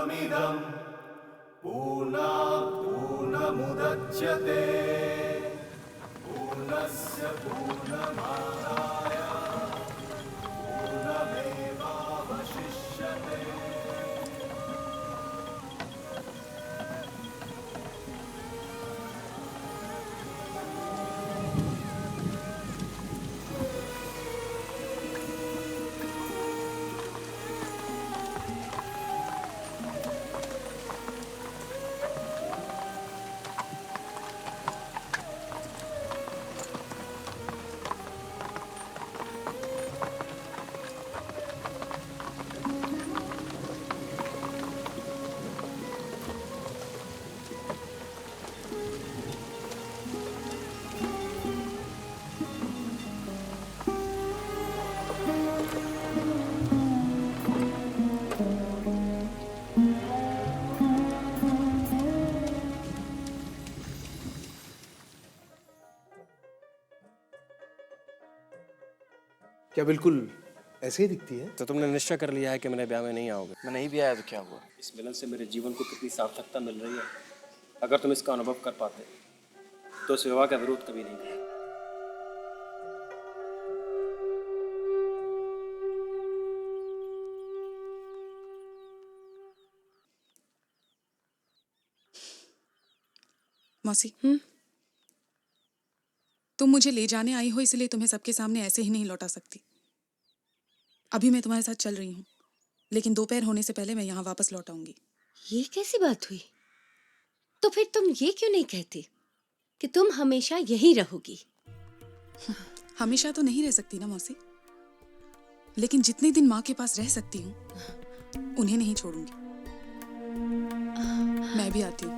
पूर्णमिदं पूर्णात् पूर्णमुदच्यते पूर्णस्य पूर्णमादाय पूर्णमेवावशिष्यते। क्या बिल्कुल ऐसे ही दिखती है? तो तुमने निश्चय कर लिया है कि मेरे ब्याह में नहीं आओगे? मैं नहीं भी आया तो क्या हुआ? इस मिलन से मेरे जीवन को कितनी सार्थकता मिल रही है। अगर तुम इसका अनुभव कर पाते तो इस विवाह का विरोध कभी नहीं करते। मौसी तुम मुझे ले जाने आई हो इसलिए तुम्हें सबके सामने ऐसे ही नहीं लौटा सकती। अभी मैं तुम्हारे साथ चल रही हूँ, लेकिन दोपहर होने से पहले मैं यहाँ वापस लौट आऊंगी। ये कैसी बात हुई? तो फिर तुम ये क्यों नहीं कहती कि तुम हमेशा यहीं रहोगी? हमेशा तो नहीं रह सकती ना मौसी, लेकिन जितने दिन माँ के पास रह सकती हूँ उन्हें नहीं छोड़ूंगी। मैं भी आती हूँ।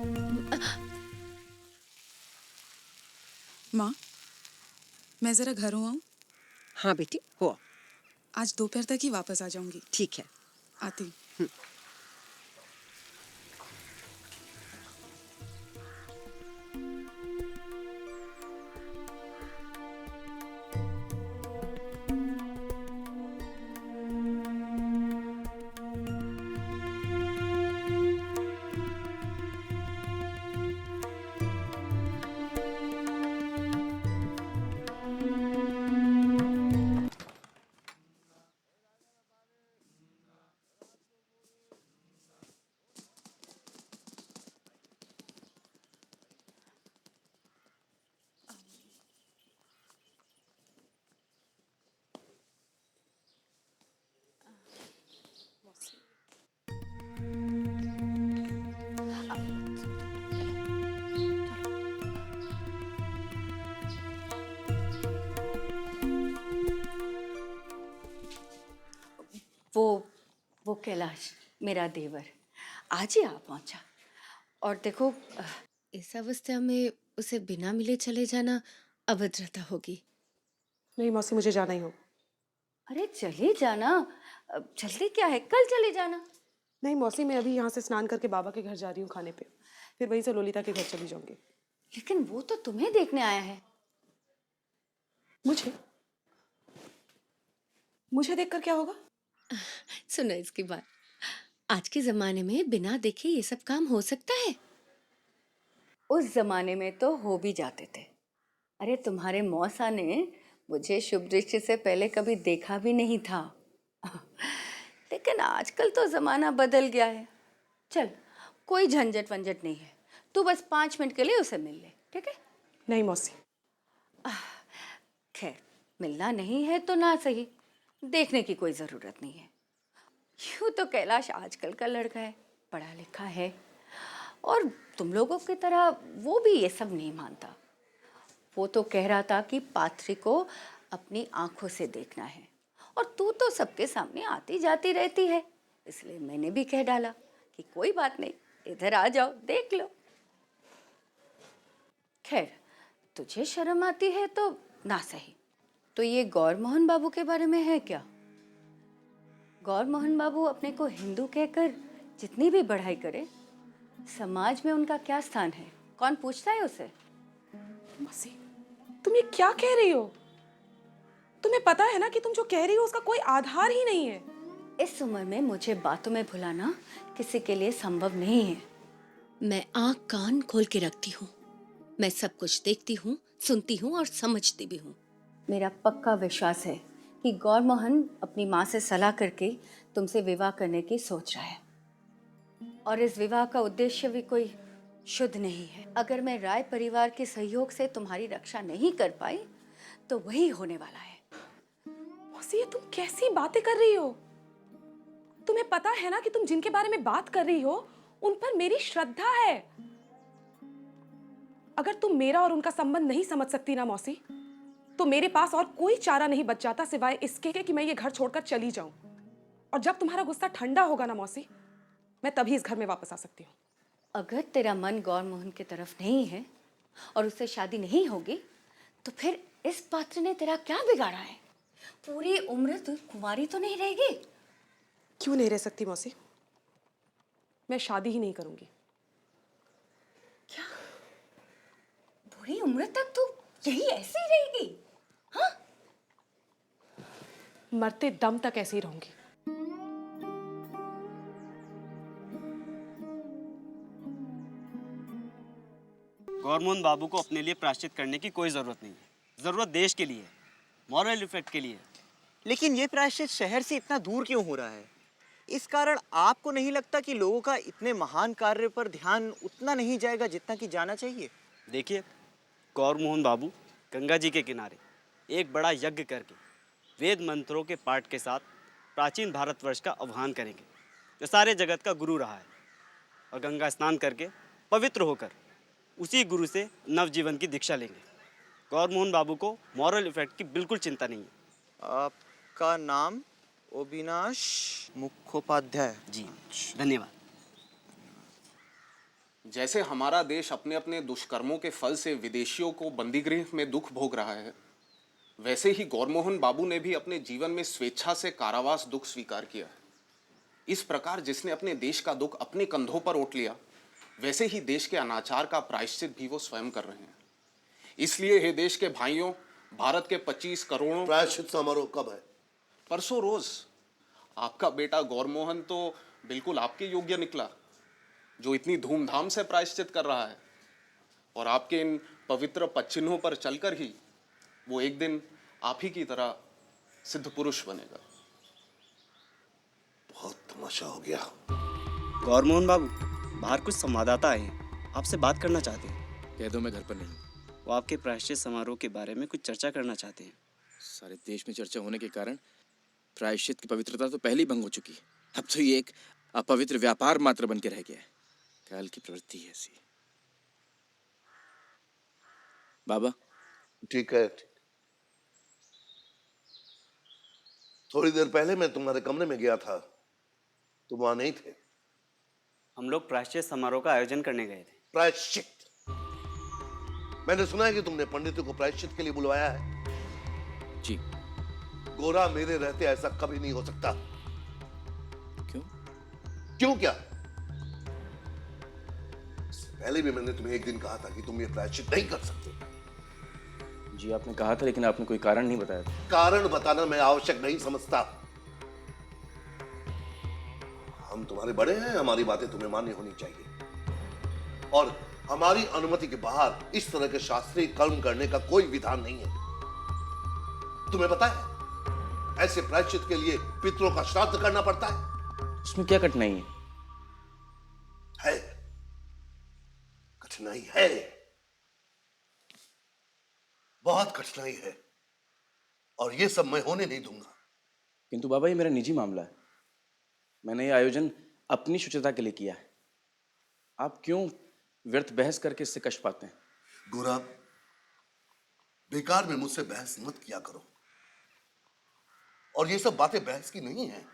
माँ, मैं जरा घर आऊँ? हाँ बेटी, हो। आज दोपहर तक ही वापस आ जाऊंगी। ठीक है, आती हूँ। वो कैलाश मेरा देवर आज ही आ पहुंचा। और देखो, इस अवस्था में उसे बिना मिले चले जाना अभद्रता होगी। नहीं मौसी, मुझे जाना ही हो। अरे चले जाना, जल्दी क्या है, कल चले जाना। नहीं मौसी, मैं अभी यहाँ से स्नान करके बाबा के घर जा रही हूँ खाने पे, फिर वहीं से लोलिता के घर चली जाऊंगी। लेकिन वो तो तुम्हें देखने आया है। मुझे देखकर क्या होगा? सुनो इसकी बात। आज के जमाने में बिना देखे ये सब काम हो सकता है? उस जमाने में तो हो भी जाते थे। अरे तुम्हारे मौसा ने मुझे शुभ दृष्टि से पहले कभी देखा भी नहीं था। लेकिन आजकल तो जमाना बदल गया है। चल, कोई झंझट वंझट नहीं है, तू बस 5 मिनट के लिए उसे मिल ले, ठीक है? नहीं मौसी। खैर, मिलना नहीं है तो ना सही, देखने की कोई ज़रूरत नहीं है। यूँ तो कैलाश आजकल का लड़का है, पढ़ा लिखा है, और तुम लोगों की तरह वो भी ये सब नहीं मानता। वो तो कह रहा था कि पात्री को अपनी आंखों से देखना है, और तू तो सबके सामने आती जाती रहती है, इसलिए मैंने भी कह डाला कि कोई बात नहीं, इधर आ जाओ, देख लो। खैर, तुझे शर्म आती है तो ना सही। तो ये गौर मोहन बाबू के बारे में है क्या? गौर मोहन बाबू अपने को हिंदू कहकर जितनी भी बढ़ाई करे, समाज में उनका क्या स्थान है, कौन पूछता है उसे? मौसी, तुम ये क्या कह रही हो? तुम्हें पता है ना कि तुम जो कह रही हो उसका कोई आधार ही नहीं है। इस उम्र में मुझे बातों में भुलाना किसी के लिए संभव नहीं है। मैं आंख कान खोल के रखती हूँ। मैं सब कुछ देखती हूँ, सुनती हूँ और समझती भी हूँ। मेरा पक्का विश्वास है कि गौरमोहन अपनी माँ से सलाह करके तुमसे विवाह करने की सोच रहा है, और इस विवाह का उद्देश्य भी कोई शुद्ध नहीं है। अगर मैं राय परिवार के सहयोग से तुम्हारी रक्षा नहीं कर पाई तो वही होने वाला है। मौसी, ये तुम कैसी बातें कर रही हो? तुम्हें पता है ना कि तुम जिनके बारे में बात कर रही हो उन पर मेरी श्रद्धा है। अगर तुम मेरा और उनका संबंध नहीं समझ सकती ना मौसी, तो मेरे पास और कोई चारा नहीं बच जाता सिवाय इसके कि मैं ये घर छोड़कर चली जाऊं। और जब तुम्हारा गुस्सा ठंडा होगा ना मौसी, मैं तभी इस घर में वापस आ सकती हूँ। अगर तेरा मन गौरमोहन की तरफ नहीं है और उससे शादी नहीं होगी तो फिर इस पात्र ने तेरा क्या बिगाड़ा है? पूरी उम्र तू कुंवारी तो नहीं रहेगी? क्यों नहीं रह सकती मौसी? मैं शादी ही नहीं करूंगी। क्या पूरी उम्र तक तू यही ऐसी ही रहेगी? हाँ? मरते दम तक ऐसे ही रहूंगी। गौरमोहन बाबू को अपने लिए प्रायश्चित करने की कोई ज़रूरत नहीं है। ज़रूरत देश के लिए, मॉरल इफेक्ट के लिए। लेकिन ये प्रायश्चित शहर से इतना दूर क्यों हो रहा है? इस कारण आपको नहीं लगता कि लोगों का इतने महान कार्य पर ध्यान उतना नहीं जाएगा जितना कि जाना चाहिए? देखिए, गौरमोहन बाबू गंगा जी के किनारे एक बड़ा यज्ञ करके वेद मंत्रों के पाठ के साथ प्राचीन भारतवर्ष का आह्वान करेंगे, जो सारे जगत का गुरु रहा है, और गंगा स्नान करके पवित्र होकर उसी गुरु से नवजीवन की दीक्षा लेंगे। गौरमोहन बाबू को मॉरल इफेक्ट की बिल्कुल चिंता नहीं है। आपका नाम अविनाश मुखोपाध्याय? जी, धन्यवाद। जैसे हमारा देश अपने अपने दुष्कर्मों के फल से विदेशियों को बंदीगृह में दुख भोग रहा है, वैसे ही गौरमोहन बाबू ने भी अपने जीवन में स्वेच्छा से कारावास दुख स्वीकार किया है। इस प्रकार जिसने अपने देश का दुख अपने कंधों पर ओट लिया, वैसे ही देश के अनाचार का प्रायश्चित भी वो स्वयं कर रहे हैं। इसलिए हे देश के भाइयों, भारत के 25 करोड़ प्रायश्चित समारोह कब है? परसों रोज। आपका बेटा गौरमोहन तो बिल्कुल आपके योग्य निकला, जो इतनी धूमधाम से प्रायश्चित कर रहा है, और आपके इन पवित्र पदचिन्हों पर चलकर ही वो एक दिन आप ही की तरह सिद्ध पुरुष बनेगा। बहुत तमाशा हो गया। गौरमोहन बाबू, बाहर कुछ संवाददाता आए हैं, आपसे बात करना चाहते हैं। कह दो मैं घर पर नहीं हूँ। वो आपके प्रायश्चित समारोह के बारे में कुछ चर्चा करना चाहते हैं। सारे देश में चर्चा होने के कारण प्रायश्चित की पवित्रता तो पहले ही भंग हो चुकी है। अब तो ये एक अपवित्र व्यापार मात्र बन के रह गया है। काल की प्रवृत्ति है ऐसी। बाबा, ठीक है। थोड़ी देर पहले मैं तुम्हारे कमरे में गया था, तुम वहां नहीं थे। हम लोग प्रायश्चित समारोह का आयोजन करने गए थे। प्रायश्चित? मैंने सुना है कि तुमने पंडितों को प्रायश्चित के लिए बुलवाया है। जी। गोरा, मेरे रहते ऐसा कभी नहीं हो सकता। क्यों? क्यों क्या? पहले भी मैंने तुम्हें एक दिन कहा था कि तुम ये प्रायश्चित नहीं कर सकते। जी आपने कहा था, लेकिन आपने कोई कारण नहीं बताया था। कारण बताना मैं आवश्यक नहीं समझता। हम तुम्हारे बड़े हैं, हमारी बातें तुम्हें मान्य होनी चाहिए, और हमारी अनुमति के बाहर इस तरह के शास्त्रीय कर्म करने का कोई विधान नहीं है। तुम्हें पता है, ऐसे प्रायश्चित के लिए पितरों का श्राद्ध करना पड़ता है। उसमें क्या कठिनाई है? है, कठिनाई है, बहुत कठिनाई है, और ये सब मैं होने नहीं दूंगा। किंतु बाबा, ये मेरा निजी मामला है। मैंने ये आयोजन अपनी शुचिता के लिए किया है। आप क्यों व्यर्थ बहस करके इससे कष्ट पाते हैं? गोरा, बेकार में मुझसे बहस मत किया करो, और ये सब बातें बहस की नहीं है।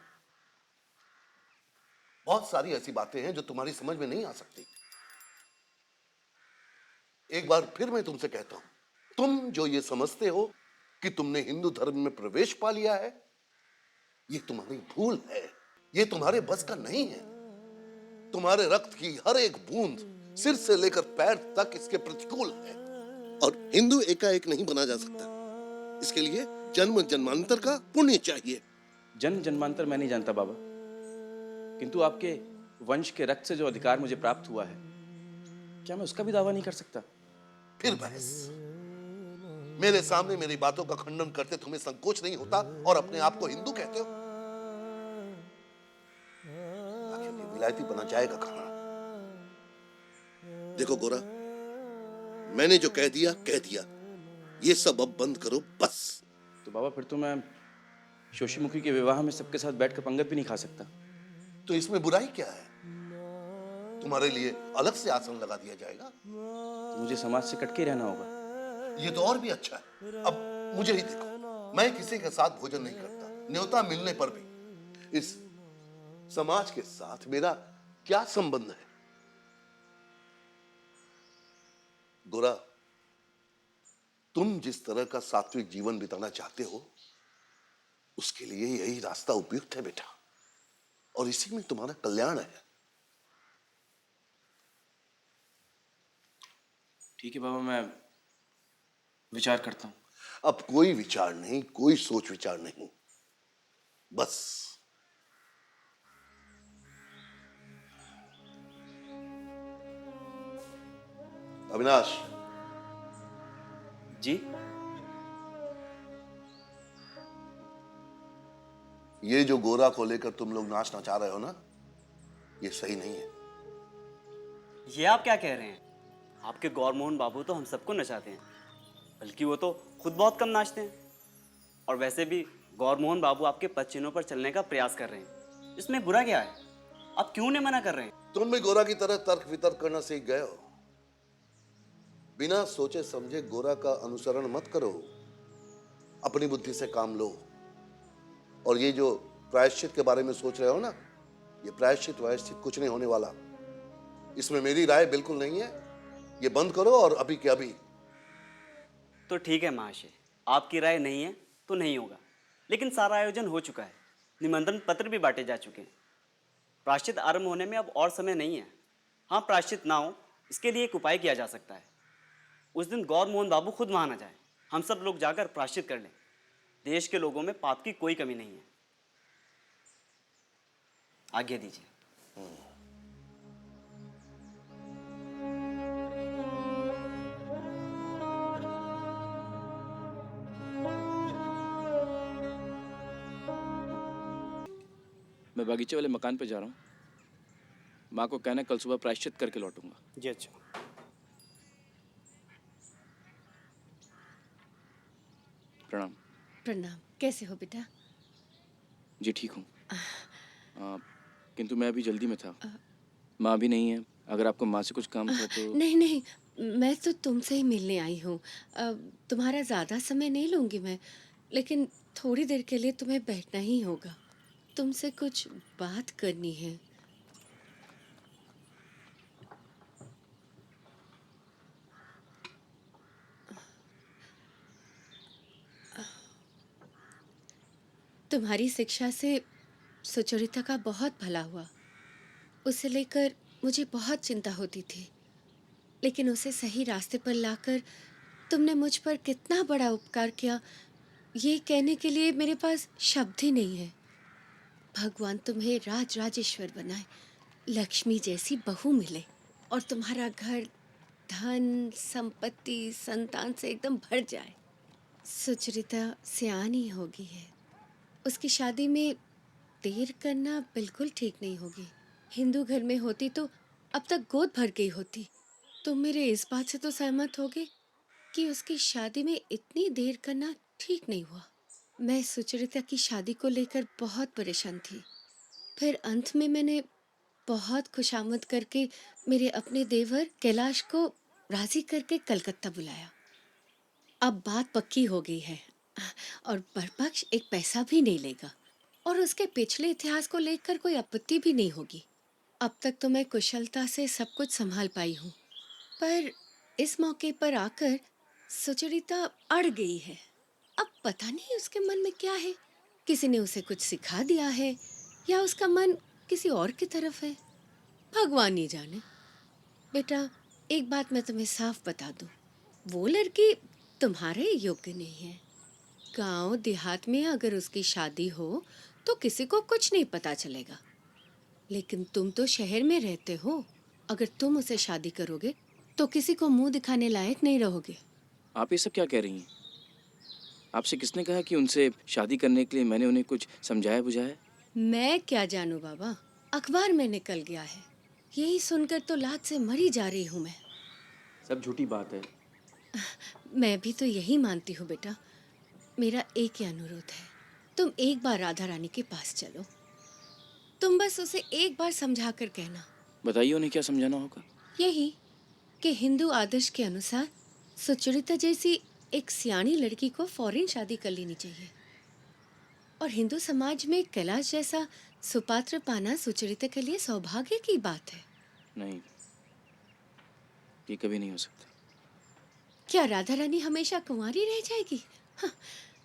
बहुत सारी ऐसी बातें हैं जो तुम्हारी समझ में नहीं आ सकती। एक बार फिर मैं तुमसे कहता हूं, तुम जो ये समझते हो कि तुमने हिंदू धर्म में प्रवेश पा लिया है, ये तुम्हारी भूल है। ये तुम्हारे बस का नहीं है। तुम्हारे रक्त की हर एक बूंद सिर से लेकर पैर तक इसके प्रतिकूल है, और हिंदू एकाएक नहीं बना जा सकता। इसके लिए जन्म जन्मांतर का पुण्य चाहिए। जन्म जन्मांतर मैं नहीं जानता बाबा, किंतु आपके वंश के रक्त से जो अधिकार मुझे प्राप्त हुआ है, क्या मैं उसका भी दावा नहीं कर सकता? फिर बहस। मेरे सामने मेरी बातों का खंडन करते तुम्हें संकोच नहीं होता और अपने आप को हिंदू कहते हो? आखिर ये विलायती बना जाएगा कहां? देखो गोरा, मैंने जो कह दिया, ये सब अब बंद करो बस। तो बाबा फिर तो मैं शोषीमुखी के विवाह में सबके साथ बैठकर पंगत भी नहीं खा सकता। तो इसमें बुराई क्या है? तुम्हारे लिए अलग से आसन लगा दिया जाएगा। तो मुझे समाज से कट के रहना होगा। ये तो और भी अच्छा है। अब मुझे ही देखो, मैं किसी के साथ भोजन नहीं करता, न्योता मिलने पर भी। इस समाज के साथ मेरा क्या संबंध है? गोरा, तुम जिस तरह का सात्विक जीवन बिताना चाहते हो, उसके लिए यही रास्ता उपयुक्त है बेटा, और इसी में तुम्हारा कल्याण है। ठीक है बाबा, मैं विचार करता हूं। अब कोई विचार नहीं, कोई सोच विचार नहीं, बस अविनाश जी। ये जो गोरा को लेकर तुम लोग नाचना चाह रहे हो ना, ये सही नहीं है। ये आप क्या कह रहे हैं? आपके गौरमोहन बाबू तो हम सबको नचाते हैं, बल्कि वो तो खुद बहुत कम नाचते हैं। और वैसे भी गौरमोहन बाबू आपके पद चिन्हों पर चलने का प्रयास कर रहे हैं, इसमें बुरा क्या है? आप क्यों नहीं मना कर रहे हैं? तुम भी गोरा की तरह तर्क वितर्क करना सीख गए हो। बिना सोचे समझे गोरा का अनुसरण मत करो, अपनी बुद्धि से काम लो। और ये जो प्रायश्चित के बारे में सोच रहे हो ना, ये प्रायश्चित वायश्चित कुछ नहीं होने वाला। इसमें मेरी राय बिल्कुल नहीं है। ये बंद करो और अभी के अभी। तो ठीक है महाशय, आपकी राय नहीं है तो नहीं होगा, लेकिन सारा आयोजन हो चुका है, निमंत्रण पत्र भी बांटे जा चुके हैं। प्रायश्चित आरंभ होने में अब और समय नहीं है। हाँ, प्रायश्चित ना हो इसके लिए एक उपाय किया जा सकता है। उस दिन गौरमोहन बाबू खुद वहां न जाए, हम सब लोग जाकर प्रायश्चित कर लें। देश के लोगों में पाप की कोई कमी नहीं है। आज्ञा दीजिए। मैं बागीचे वाले मकान पे जा रहा हूँ। माँ को कहना कल सुबह प्रायश्चित करके लौटूंगा। जी अच्छा। प्रणाम। प्रणाम। कैसे हो बेटा? जी ठीक हूँ, किंतु मैं अभी जल्दी में था। माँ भी नहीं है, अगर आपको माँ से कुछ काम था तो। नहीं नहीं, मैं तो तुमसे ही मिलने आई हूँ। तुम्हारा ज़्यादा समय नहीं लूँगी मैं, लेकिन थोड़ी देर के लिए तुम्हें बैठना ही होगा। तुमसे कुछ बात करनी है। तुम्हारी शिक्षा से सुचरिता का बहुत भला हुआ। उसे लेकर मुझे बहुत चिंता होती थी, लेकिन उसे सही रास्ते पर लाकर तुमने मुझ पर कितना बड़ा उपकार किया, ये कहने के लिए मेरे पास शब्द ही नहीं है। भगवान तुम्हें राज राजेश्वर बनाए, लक्ष्मी जैसी बहू मिले और तुम्हारा घर धन संपत्ति संतान से एकदम भर जाए। सुचरिता सियानी होगी है, उसकी शादी में देर करना बिल्कुल ठीक नहीं होगी। हिंदू घर में होती तो अब तक गोद भर गई होती। तुम मेरे इस बात से तो सहमत होगे कि उसकी शादी में इतनी देर करना ठीक नहीं हुआ। मैं सुचरिता की शादी को लेकर बहुत परेशान थी। फिर अंत में मैंने बहुत खुशामद करके मेरे अपने देवर कैलाश को राजी करके कलकत्ता बुलाया। अब बात पक्की हो गई है और बरपक्ष एक पैसा भी नहीं लेगा और उसके पिछले इतिहास को लेकर कोई आपत्ति भी नहीं होगी। अब तक तो मैं कुशलता से सब कुछ संभाल पाई हूँ, पर इस मौके पर आकर सुचरिता अड़ गई है। अब पता नहीं उसके मन में क्या है। किसी ने उसे कुछ सिखा दिया है या उसका मन किसी और की तरफ है, भगवान ही जाने। बेटा, एक बात मैं तुम्हें साफ बता दूं, वो लड़की तुम्हारे योग्य नहीं है। गांव देहात में अगर उसकी शादी हो तो किसी को कुछ नहीं पता चलेगा। लेकिन तुम तो शहर में रहते हो, अगर तुम उसे शादी करोगे तो किसी को मुंह दिखाने लायक नहीं रहोगे। आप ये सब क्या कह रही हैं? आपसे किसने कहा कि उनसे शादी करने के लिए मैंने उन्हें कुछ समझाया बुझाया? मैं क्या जानूं बाबा, अखबार में निकल गया है। यही सुनकर तो लाज से मरी जा रही हूँ मैं। सब झूठी बात है। मैं भी तो यही मानती हूँ बेटा। मेरा एक ही अनुरोध है, तुम एक बार राधा रानी के पास चलो। तुम बस उसे एक बार समझा कर कहना। बताइए उन्हें क्या समझाना होगा? यही कि हिंदू आदर्श के अनुसार सुचरिता जैसी एक सियाणी लड़की को फौरन शादी कर लेनी चाहिए। और हिंदू समाज में कैलाश जैसा सुपात्र पाना सुचरिता के लिए सौभाग्य की बात है। नहीं, ये कभी नहीं हो सकता। क्या राधा रानी हमेशा कुंवारी रह जाएगी? हाँ,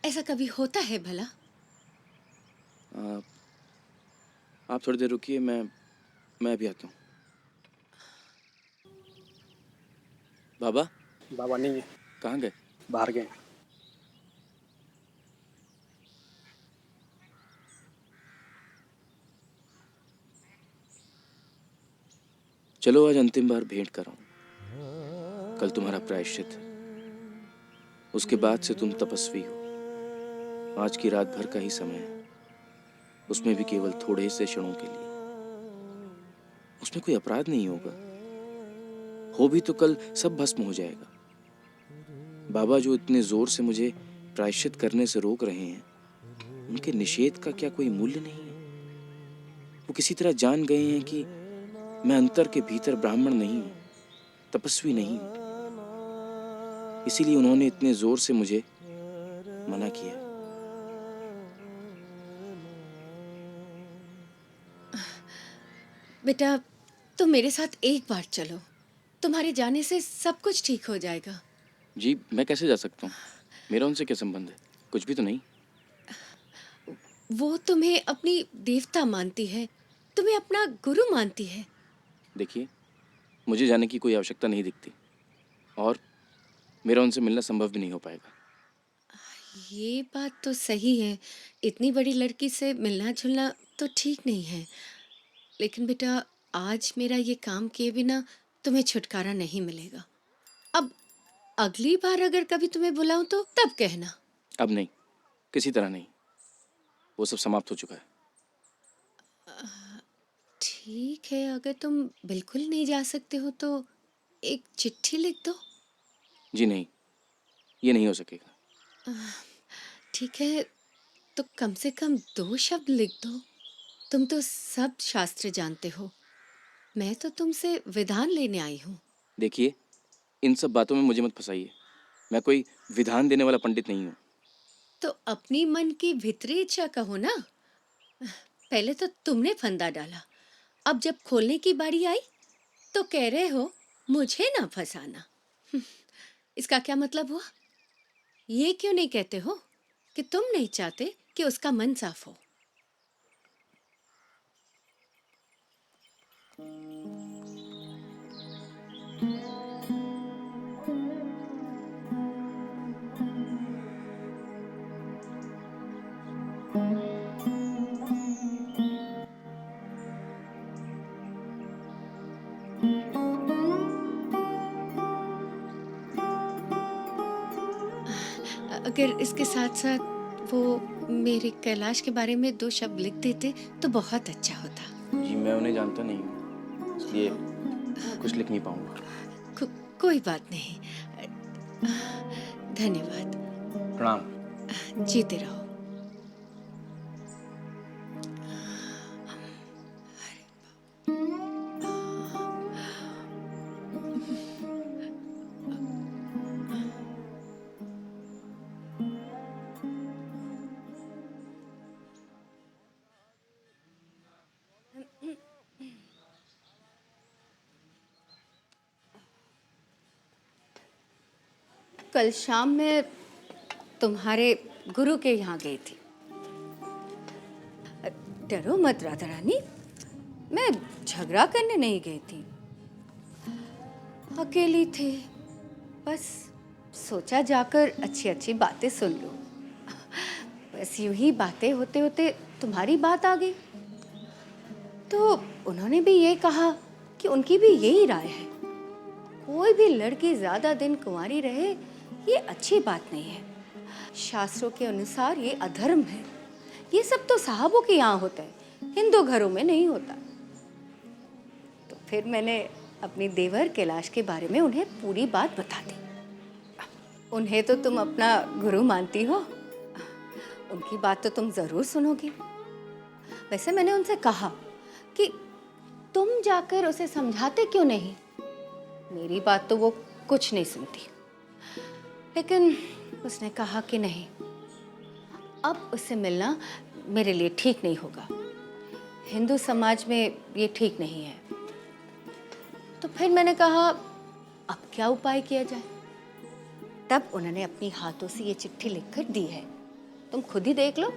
ऐसा कभी होता है भला? आप थोड़ी देर रुकिए, मैं अभी आता हूँ। बाबा? बाबा नहीं है, कहाँ गए? बाहर गए। चलो आज अंतिम बार भेंट कराऊं। कल तुम्हारा प्रायश्चित है, उसके बाद से तुम तपस्वी हो। आज की रात भर का ही समय है, उसमें भी केवल थोड़े से क्षणों के लिए। उसमें कोई अपराध नहीं होगा, हो भी तो कल सब भस्म हो जाएगा। बाबा जो इतने जोर से मुझे प्रायश्चित करने से रोक रहे हैं, उनके निषेध का क्या कोई मूल्य नहीं है? वो किसी तरह जान गए हैं कि मैं अंतर के भीतर ब्राह्मण नहीं हूं, तपस्वी नहीं हूं। इसीलिए उन्होंने इतने जोर से मुझे मना किया। बेटा, तुम मेरे साथ एक बार चलो। तुम्हारे जाने से सब कुछ ठीक हो जाएगा। जी, मैं कैसे जा सकता हूँ? मेरा उनसे क्या संबंध है? कुछ भी तो नहीं। वो तुम्हें अपनी देवता मानती है, तुम्हें अपना गुरु मानती है। देखिए, मुझे जाने की कोई आवश्यकता नहीं दिखती, और मेरा उनसे मिलना संभव भी नहीं हो पाएगा। ये बात तो सही है, इतनी बड़ी लड़की से मिलना जुलना तो ठीक नहीं है। लेकिन बेटा, आज मेरा ये काम किए बिना तुम्हें छुटकारा नहीं मिलेगा। अब अगली बार अगर कभी तुम्हें बुलाऊं तो तब कहना। अब नहीं, किसी तरह नहीं। वो सब समाप्त हो चुका है। ठीक है, अगर तुम बिल्कुल नहीं जा सकते हो तो एक चिट्ठी लिख दो। जी नहीं, ये नहीं हो सकेगा। ठीक है, तो कम से कम 2 शब्द लिख दो। तुम तो सब शास्त्र जानते हो, मैं तो तुमसे विधान लेने आई हूँ। देखिए, इन सब बातों में मुझे मत फंसाइए। मैं कोई विधान देने वाला पंडित नहीं हूँ। तो अपनी मन की भीतरी इच्छा कहो ना। पहले तो तुमने फंदा डाला, अब जब खोलने की बारी आई तो कह रहे हो मुझे ना फंसाना। इसका क्या मतलब हुआ? ये क्यों नहीं कहते हो कि तुम नहीं चाहते कि उसका मन साफ हो? अगर इसके साथ साथ वो मेरे कैलाश के बारे में 2 शब्द लिख देते तो बहुत अच्छा होता। जी, मैं उन्हें जानता नहीं हूँ, इसलिए कुछ लिख नहीं पाऊंगा। कोई बात नहीं। धन्यवाद। प्रणाम। जीते रहो। कल शाम मैं तुम्हारे गुरु के यहाँ गई थी। डरो मत राधा रानी, मैं झगड़ा करने नहीं गई थी, अकेली थी। बस सोचा जाकर अच्छी अच्छी बातें सुन लूं। बस यूं ही बातें होते होते तुम्हारी बात आ गई तो उन्होंने भी ये कहा कि उनकी भी यही राय है। कोई भी लड़की ज्यादा दिन कुंवारी रहे ये अच्छी बात नहीं है। शास्त्रों के अनुसार ये अधर्म है। ये सब तो साहबों के यहाँ होता है, हिंदू घरों में नहीं होता। तो फिर मैंने अपनी देवर कैलाश के बारे में उन्हें पूरी बात बता दी। उन्हें तो तुम अपना गुरु मानती हो, उनकी बात तो तुम जरूर सुनोगी। वैसे मैंने उनसे कहा कि तुम जाकर उसे समझाते क्यों नहीं। मेरी बात तो वो कुछ नहीं सुनती, लेकिन उसने कहा कि नहीं, अब उससे मिलना मेरे लिए ठीक नहीं होगा। हिंदू समाज में ये ठीक नहीं है। तो फिर मैंने कहा अब क्या उपाय किया जाए। तब उन्होंने अपनी हाथों से ये चिट्ठी लिखकर दी है, तुम खुद ही देख लो।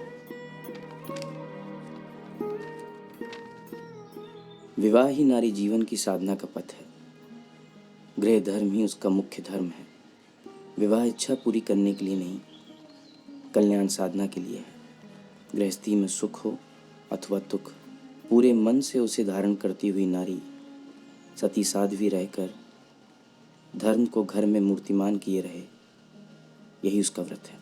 विवाह ही नारी जीवन की साधना का पथ है। गृह धर्म ही उसका मुख्य धर्म है। विवाह इच्छा पूरी करने के लिए नहीं, कल्याण साधना के लिए है। गृहस्थी में सुख हो अथवा दुख, पूरे मन से उसे धारण करती हुई नारी सती साध्वी रहकर धर्म को घर में मूर्तिमान किए रहे, यही उसका व्रत है।